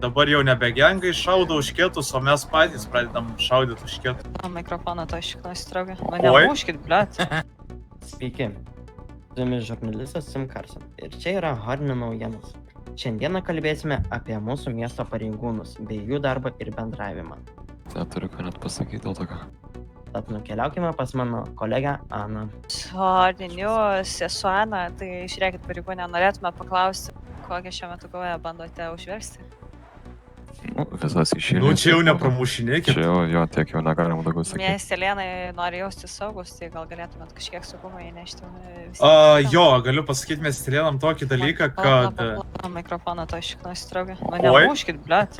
dabar jau nebe gengai šaudo už kietus, o mes patys pradedam šaudyti už kietus. Mikrofoną to išknos įtraukė. Oi. Nemuškit, blėt. Sveiki, su jumis žurnalistas Sim Carson ir čia yra Hornio naujienos. Šiandieną kalbėsime apie mūsų miesto pareigūnus bei jų darbą ir bendravimą. Neturiu ką net pasakyti dėl tokio. Tad nukeliaukime pas mano kolegę Aną. Ordinius, esu Ana, tai žiūrėkit pareigūnę, norėtume paklausti, kokią šiuo metu kovoje bandote užversti. Nu, visas išėlės. Nu, čia jau nepramušinėkit. Čia jau, jo, tiek jau negalim daugiau sakyti. Miestelėnai nori jausti saugus, tai gal galėtumėt kažkiek saugumo įnešti. Jo, galiu pasakyti miestelėnam tokį dalyką, kad... Mikrofoną to išknos įtraukė. Oi. Nemuškit, blėt.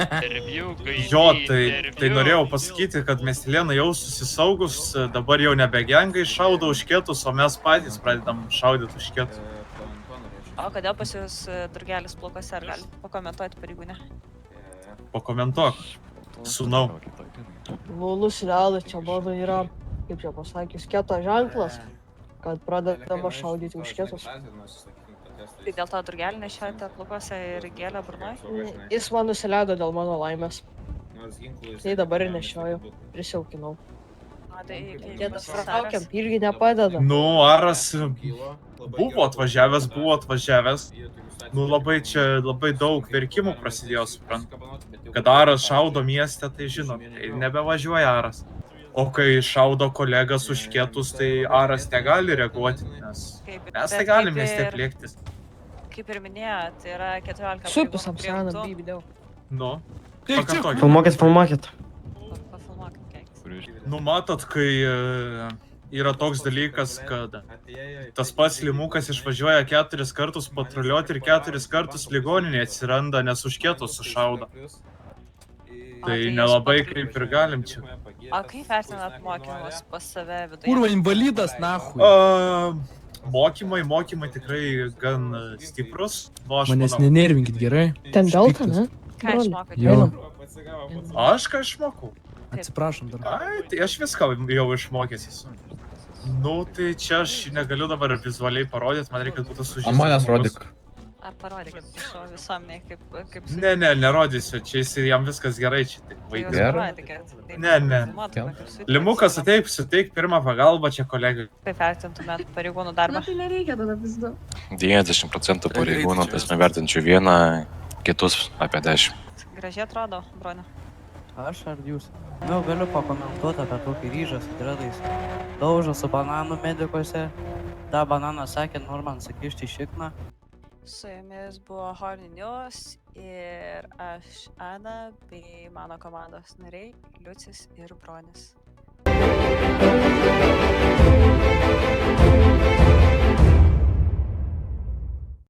Jo, tai norėjau pasakyti, kad miestelėnai jaustųsi saugus, dabar jau nebe gengai šaudo už kietus, o mes patys pradedam šaudyti už kietus. O kodėl pas jūs drugelis plaukose, ar galite pakomentuoti pareigūnę? Pakomentuok, sūnau. Nusiledo, čia mano yra, kaip čia pasakys, kieto ženklas, kad pradedama šaudyti už kietus. Tai dėl to drugelį nešiojate plaukose ir gėlę burnoj? Jis man nusileido dėl mano laimės. Tai dabar ir nešioju, prisijaukinau. Tai Kietas traukiam, irgi nepadeda. Nu, Aras buvo atvažiavęs. Nu, labai daug verkimų prasidėjo, suprant. Kad Aras šaudo mieste, tai žinot, tai nebevažiuoja Aras. O kai šaudo kolegas už kietus, tai Aras negali reaguoti, nes mes tai galim mieste plėktis. Kaip ir minėjot, tai yra 14 Supis apsirana, bybidėjau. Nu, pakartokit. Filmuokit. Pafilmuokit, kiek. Nu, matot, kai yra toks dalykas, kad tas pats limukas išvažiuoja 4 kartus patruliuoti ir 4 kartus ligoninėje atsiranda, nes už kietus sušaudo. Tai nelabai kaip ir galim čia. O kaip vertinat mokymus pas save viduje? Kurva invalidas, nahui. Mokymai tikrai gan stiprus. Nu, aš Manęs manau. nenervinkit, gerai? Ten delta, ne? Ką išmokote? Jo. Aš ką išmokau? Atsiprašom dar. Ai, tai aš viską jau išmokęs esu. Nu, tai čia aš negaliu dabar vizualiai parodyti, man reikia, kad būtų sužinoti. Manęs rodyk. Ar parodykit savo visuomeniai, kaip... Ne, nerodysiu, čia jam viskas gerai, čia tik Jūs vaikai. parodykit. Ne. Limukas, suteik pirmą pagalbą čia kolegai. Kaip vertintumėt pareigūnų darbą? tai nereikia tada vis daug. 90% pareigūnų, tas vertinčiau vieną, kitus apie 10. Gražiai atrodo, Bronė. Aš ar jūs? Nu, galiu pakomentuoti apie tokį ryžą su dredais. Daužą su bananu medikuose. Ta banana sakė, nori man sakišti šikną. Su jumis buvo Horninius ir aš Ana bei mano komandos nariai Liucis ir Bronis.